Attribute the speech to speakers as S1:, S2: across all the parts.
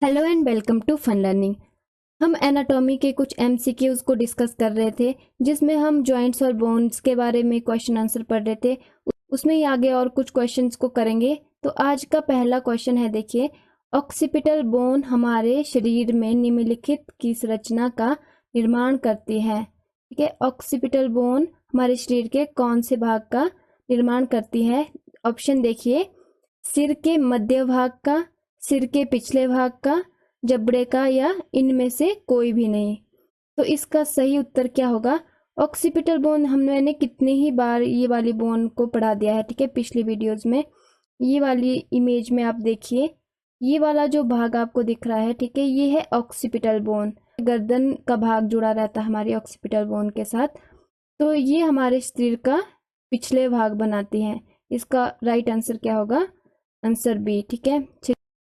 S1: Hello and welcome to fun learning. हम anatomy के कुछ एमसीक्यूज को डिस्कस कर रहे थे, जिसमें हम जॉइंट्स और बोन्स के बारे में क्वेश्चन आंसर पढ़ रहे थे। उसमें ही आगे और कुछ क्वेश्चंस को करेंगे। तो आज का पहला क्वेश्चन है, देखिए, ऑक्सीपिटल बोन हमारे शरीर में निम्नलिखित किस रचना का निर्माण करती है। ठीक है, ऑक्सीपिटल बोन हमारे शरीर के कौन से भाग का निर्माण करती है। ऑप्शन देखिए, सिर के मध्य भाग का, सिर के पिछले भाग का, जबड़े का, या इनमें से कोई भी नहीं। तो इसका सही उत्तर क्या होगा? ऑक्सीपिटल बोन हमने कितने ही बार ये वाली बोन को पढ़ा दिया है, ठीक है, पिछली वीडियोस में। ये वाली इमेज में आप देखिए, ये वाला जो भाग आपको दिख रहा है, ठीक है, ये है ऑक्सीपिटल बोन। गर्दन का भाग जुड़ा रहता है हमारी ऑक्सीपिटल बोन के साथ। तो ये हमारे शरीर का पिछले भाग बनाती है। इसका राइट आंसर क्या होगा? Answer B. ठीक है,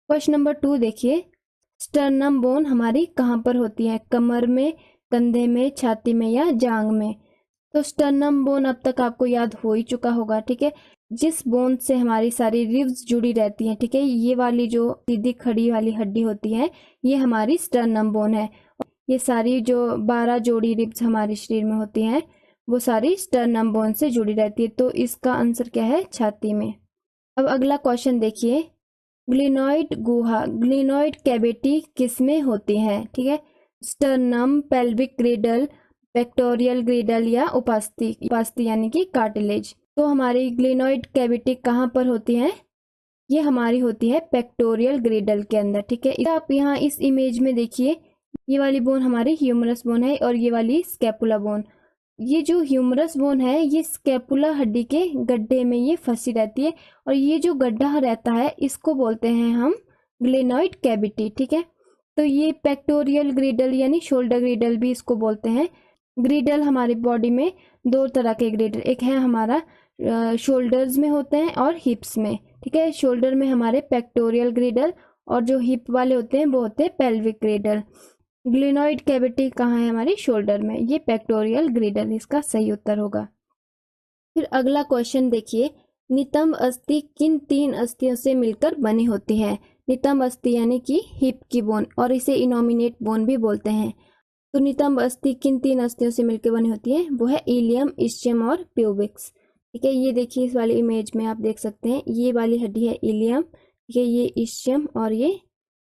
S1: क्वेश्चन नंबर 2 देखिए, स्टर्नम बोन हमारी कहाँ पर होती है? कमर में, कंधे में, छाती में, या जांग में? तो स्टर्नम बोन अब तक आपको याद हो ही चुका होगा। ठीक है, जिस बोन से हमारी सारी रिब्स जुड़ी रहती हैं, ठीक है, ये वाली जो सीधी खड़ी वाली हड्डी होती है, ये हमारी स्टर्नम बोन है। ये सारी जो 12 जोड़ी रिब्स हमारे शरीर में होती हैं, वो सारी स्टर्नम बोन से जुड़ी रहती है। तो इसका आंसर क्या है? छाती में। अब अगला क्वेश्चन देखिए, ग्लिनॉइड गुहा, ग्लिनॉइड कैविटी किसमें होती है? ठीक है, स्टर्नम, पेल्विक ग्रिडल, पेक्टोरियल ग्रिडल, या उपास्थि, उपास्थि यानी कि कार्टिलेज। तो हमारी ग्लिनॉइड कैविटी कहाँ पर होती है? ये हमारी होती है पेक्टोरियल ग्रिडल के अंदर। ठीक है, आप यहाँ इस इमेज में देखिए, ये वाली बोन हमारी ह्यूमरस बोन है और ये वाली स्कैपुला बोन। ये जो ह्यूमरस बोन है, ये स्कैपुला हड्डी के गड्ढे में ये फंसी रहती है, और ये जो गड्ढा रहता है इसको बोलते हैं हम ग्लेनॉइड कैविटी। ठीक है, तो ये पेक्टोरियल ग्रिडल यानी शोल्डर ग्रिडल भी इसको बोलते हैं। ग्रिडल हमारी बॉडी में दो तरह के ग्रिडल, एक है हमारा शोल्डर्स में होते हैं और हिप्स में। ठीक है, शोल्डर में हमारे पेक्टोरियल ग्रिडल, और जो हिप वाले होते हैं वो होते हैं पेल्विक ग्रिडल। ग्लिनॉइड कैविटी कहाँ है? हमारी शोल्डर में। ये पेक्टोरियल ग्रिडल इसका सही उत्तर होगा। फिर अगला क्वेश्चन देखिए, नितंब अस्थि किन 3 अस्थियों से मिलकर बनी होती है? नितंब अस्थि यानी कि हिप की बोन, और इसे इनोमिनेट बोन भी बोलते हैं। तो नितंब अस्थि किन 3 अस्थियों से मिलकर बनी होती है? वो है इलियम, इस्चियम और प्यूबिक्स। ठीक है, ये देखिए इस वाली इमेज में आप देख सकते हैं, ये वाली हड्डी है इलियम, ठीक है, ये इस्चियम और ये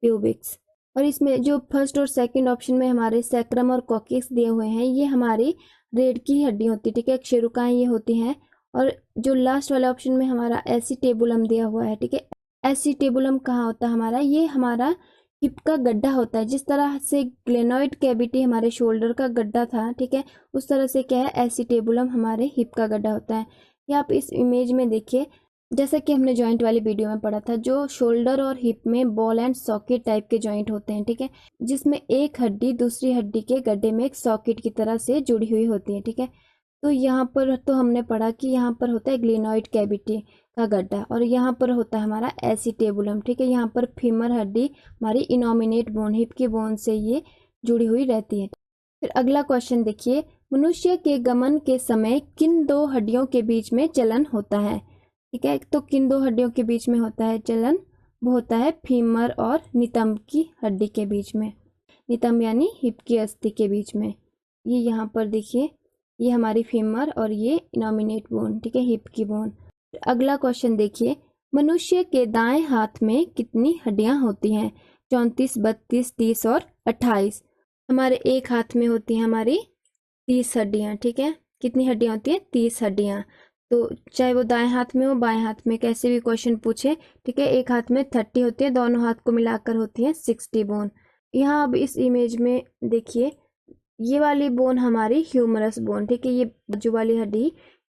S1: प्यूबिक्स। और इसमें जो फर्स्ट और सेकंड ऑप्शन में हमारे सैक्रम और कॉक्सिक्स दिए हुए हैं, ये हमारी रीढ़ की हड्डी होती है। ठीक है, क्षुरुकाएं ये होती हैं। और जो लास्ट वाला ऑप्शन में हमारा एसिटेबुलम दिया हुआ है, ठीक है, एसिटेबुलम कहाँ होता है हमारा? ये हमारा हिप का गड्ढा होता है। जिस तरह से ग्लेनॉइड कैविटी हमारे शोल्डर का गड्ढा था, ठीक है, उस तरह से क्या है, एसिटेबुलम हमारे हिप का गड्ढा होता है। ये आप इस इमेज में देखिए, जैसा कि हमने जॉइंट वाली वीडियो में पढ़ा था, जो शोल्डर और हिप में बॉल एंड सॉकेट टाइप के जॉइंट होते हैं। ठीक है, जिसमें एक हड्डी दूसरी हड्डी के गड्ढे में एक सॉकेट की तरह से जुड़ी हुई होती है। ठीक है, तो यहाँ पर तो हमने पढ़ा कि यहाँ पर होता है ग्लिनॉइड कैविटी का गड्ढा, और यहाँ पर होता है हमारा एसिटेबुलम। ठीक है, यहाँ पर फीमर हड्डी हमारी इनोमिनेट बोन, हिप की बोन से ये जुड़ी हुई रहती है। फिर अगला क्वेश्चन देखिए, मनुष्य के गमन के समय किन 2 हड्डियों के बीच में चलन होता है? ठीक है, तो किन 2 हड्डियों के बीच में होता है चलन? वो होता है फीमर और नितंब की हड्डी के बीच में। नितंब यानी हिप की अस्थि के बीच में। ये यहाँ पर देखिए, ये हमारी फीमर और ये इनोमिनेट बोन, ठीक है, हिप की बोन। अगला क्वेश्चन देखिए, मनुष्य के दाएं हाथ में कितनी हड्डियां होती हैं? 34, 32, 30 और 28। हमारे एक हाथ में होती है हमारी 30 हड्डियां। ठीक है, कितनी हड्डियां होती है? 30 हड्डियां। तो चाहे वो दाएं हाथ में हो बाएं हाथ में, कैसे भी क्वेश्चन पूछे, ठीक है, एक हाथ में 30 होती है, दोनों हाथ को मिलाकर होती है 60 बोन। यहाँ अब इस इमेज में देखिए, ये वाली बोन हमारी ह्यूमरस बोन, ठीक है, ये बाजू वाली हड्डी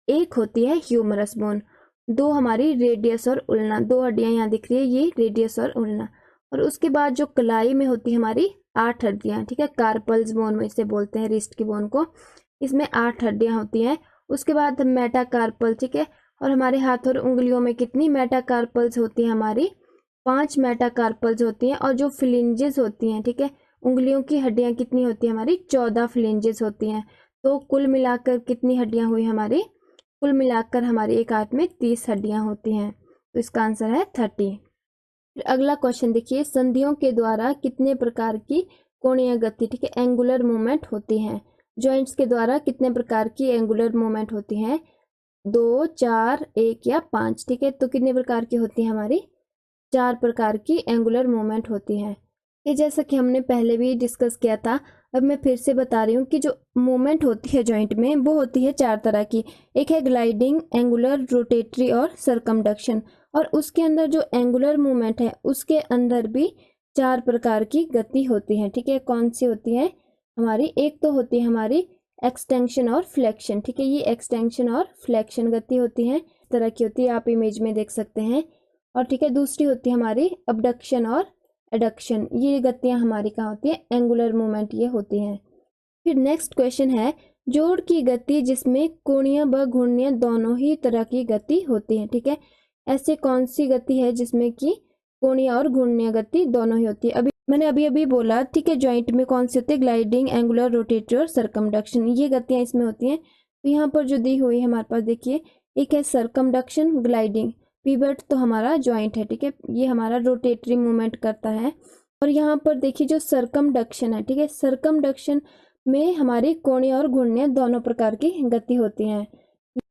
S1: एक होती है ह्यूमरस बोन। 2 हमारी रेडियस और उल्ना, 2 हड्डियां यहाँ दिख रही है, ये रेडियस और उल्ना। और उसके बाद जो कलाई में होती है हमारी 8 हड्डियां। ठीक है, कार्पल्स बोन में इसे बोलते हैं, रिस्ट की बोन को। इसमें 8 हड्डियां होती हैं। उसके बाद मेटाकार्पल, ठीक है, और हमारे हाथ और उंगलियों में कितनी मेटाकार्पल्स होती है? हमारी 5 मेटाकार्पल्स होती हैं। और जो फ्लिंजेस होती हैं, ठीक है, उंगलियों की हड्डियां कितनी होती है? हमारी 14 फ्लिंजेस होती हैं। तो कुल मिलाकर कितनी हड्डियां हुई हमारी? कुल मिलाकर हमारे एक हाथ में 30 हड्डियां होती हैं। तो इसका आंसर है 30। फिर अगला क्वेश्चन देखिए, संधियों के द्वारा कितने प्रकार की कोणीय गति, ठीक है, एंगुलर मूवमेंट होती है। जॉइंट्स के द्वारा कितने प्रकार की एंगुलर मूवमेंट होती है, 2, 4, 1 या 5, ठीक है। तो कितने प्रकार की होती है हमारी, 4 प्रकार की एंगुलर मूवमेंट होती है। ये जैसा कि हमने पहले भी डिस्कस किया था, अब मैं फिर से बता रही हूँ कि जो मूवमेंट होती है जॉइंट में वो होती है 4 तरह की। एक है ग्लाइडिंग, एंगुलर, रोटेटरी और सरकमडक्शन। और उसके अंदर जो एंगुलर मूवमेंट है उसके अंदर भी 4 प्रकार की गति होती है, ठीक है। कौन सी होती है हमारी, एक तो होती है हमारी एक्सटेंशन और फ्लेक्शन, ठीक है। ये एक्सटेंशन और फ्लेक्शन गति होती है, इस तरह की होती है, आप इमेज में देख सकते हैं। और ठीक है, दूसरी होती है हमारी अबडक्शन और एडक्शन। ये गतियां हमारी कहाँ होती है, एंगुलर मूवमेंट ये होती हैं। फिर नेक्स्ट क्वेश्चन है, जोड़ की गति जिसमें कोणीय व घूर्णीय दोनों ही तरह की गति होती है, ठीक है। ऐसे कौन सी गति है जिसमें कि कोणीय और घूर्णीय गति दोनों ही होती है। मैंने अभी बोला, ठीक है, जॉइंट में कौन सी होती है, ग्लाइडिंग, एंगुलर, रोटेटरी और सरकमडक्शन, ये गतियां इसमें होती हैं। तो यहाँ पर जो दी हुई है हमारे पास देखिए, एक है सरकमडक्शन, ग्लाइडिंग, पिवट तो हमारा जॉइंट है, ठीक है, ये हमारा रोटेटरी मूवमेंट करता है। और यहाँ पर देखिए जो सरकमडक्शन है, ठीक है, सरकमडक्शन में हमारी कोणीय और घूर्णीय दोनों प्रकार की गति होती है।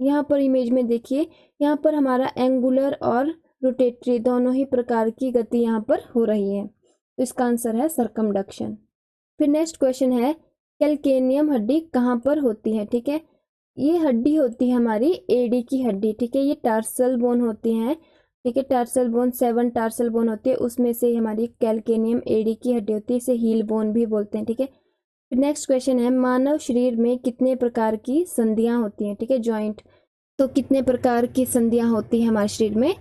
S1: यहाँ पर इमेज में देखिए, यहाँ पर हमारा एंगुलर और रोटेटरी दोनों ही प्रकार की गति यहाँ पर हो रही है। तो इसका आंसर है सरकमडक्शन। फिर नेक्स्ट क्वेश्चन है, कैल्केनियम हड्डी कहाँ पर होती है, ठीक है। ये हड्डी होती है हमारी एडी की हड्डी, ठीक है। ये टार्सल बोन होती है, ठीक है, टार्सल बोन 7 टार्सल बोन होती है, उसमें से हमारी कैल्केनियम एडी की हड्डी होती है, इसे हील बोन भी बोलते हैं, ठीक है। फिर नेक्स्ट क्वेश्चन है, मानव शरीर में कितने प्रकार की संधियां होती हैं, ठीक है, जॉइंट। तो कितने प्रकार की संधियां होती है हमारे शरीर में,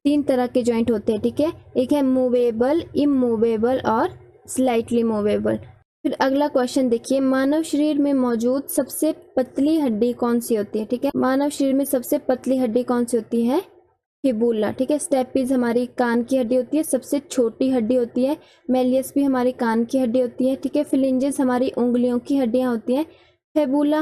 S1: 3 तरह के जॉइंट होते हैं, ठीक है। एक है मूवेबल, इमूवेबल और स्लाइटली मूवेबल। फिर अगला क्वेश्चन देखिए, मानव शरीर में मौजूद सबसे पतली हड्डी कौन सी होती है, ठीक है। मानव शरीर में सबसे पतली हड्डी कौन सी होती है, फिबुला, ठीक है। स्टेपिस हमारी कान की हड्डी होती है, सबसे छोटी हड्डी होती है। मेलियस भी हमारी कान की हड्डी होती है, ठीक है। फिलिंजेस हमारी उंगलियों की हड्डियां होती हैं। फिबुला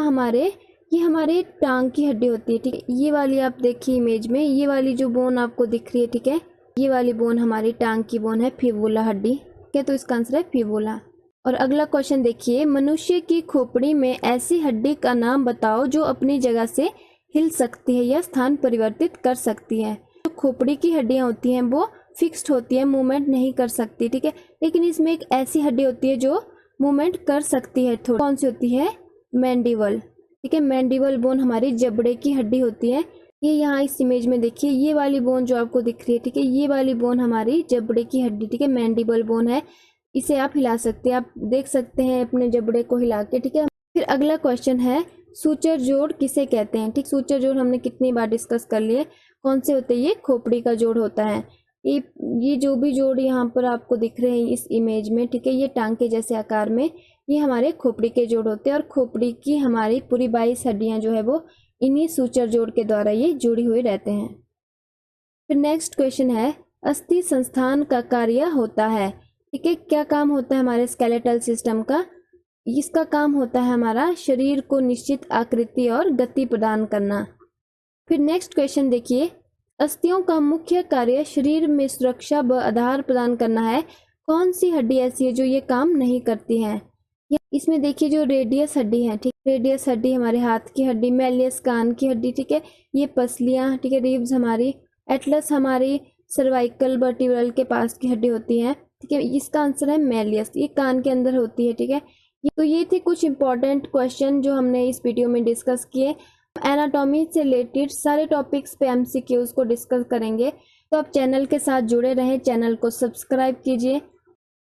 S1: ये हमारे टांग की हड्डी होती है, ठीक है। ये वाली आप देखिए इमेज में, ये वाली जो बोन आपको दिख रही है, ठीक है, ये वाली बोन हमारी टांग की बोन है, फिबुला हड्डी, ठीक है। तो इसका आंसर है फिबुला। और अगला क्वेश्चन देखिए, मनुष्य की खोपड़ी में ऐसी हड्डी का नाम बताओ जो अपनी जगह से हिल सकती है या स्थान परिवर्तित कर सकती है। जो खोपड़ी की हड्डियां होती हैं वो फिक्स्ड होती है, मूवमेंट नहीं कर सकती, ठीक है। लेकिन इसमें एक ऐसी हड्डी होती है जो मूवमेंट कर सकती है थोड़ी, कौन सी होती है, मैंडिबल, ठीक है। मैंडिबल बोन हमारी जबड़े की हड्डी होती है। ये यहाँ इस इमेज में देखिए, ये वाली बोन जो आपको दिख रही है, ठीक है, ये वाली बोन हमारी जबड़े की हड्डी, ठीक है, मैंडिबल बोन है। इसे आप हिला सकते हैं, आप देख सकते हैं अपने जबड़े को हिला के, ठीक है। फिर अगला क्वेश्चन है, सूचर जोड़ किसे कहते हैं, ठीक। सूचर जोड़ हमने कितनी बार डिस्कस कर लिए, कौन से होते हैं, ये खोपड़ी का जोड़ होता है। ये जो भी जोड़ यहाँ पर आपको दिख रहे हैं इस इमेज में, ठीक है, ये टांग के जैसे आकार में, ये हमारे खोपड़ी के जोड़ होते हैं। और खोपड़ी की हमारी पूरी 22 हड्डियां जो है वो इन्हीं सूचर जोड़ के द्वारा ये जुड़ी हुई रहते हैं। फिर नेक्स्ट क्वेश्चन है, अस्थि संस्थान का कार्य होता है, ठीक है। क्या काम होता है हमारे स्केलेटल सिस्टम का, इसका काम होता है हमारा शरीर को निश्चित आकृति और गति प्रदान करना। फिर नेक्स्ट क्वेश्चन देखिए, अस्थियों का मुख्य कार्य शरीर में सुरक्षा व आधार प्रदान करना है, कौन सी हड्डी ऐसी है जो ये काम नहीं करती है। इसमें देखिए जो रेडियस हड्डी है, ठीक, रेडियस हड्डी हमारे हाथ की हड्डी, मेलियस कान की हड्डी, ठीक है, ये पसलियां, ठीक है, रिब्स हमारी, एटलस हमारी सर्वाइकल वर्टिब्रल के पास की हड्डी होती है, ठीक है। इसका आंसर है मेलियस, ये कान के अंदर होती है, ठीक है। तो ये थे कुछ इंपॉर्टेंट क्वेश्चन जो हमने इस वीडियो में डिस्कस किए। एनाटॉमी से रिलेटेड सारे टॉपिक्स पे एमसीक्यूज को डिस्कस करेंगे, तो आप चैनल के साथ जुड़े रहें, चैनल को सब्सक्राइब कीजिए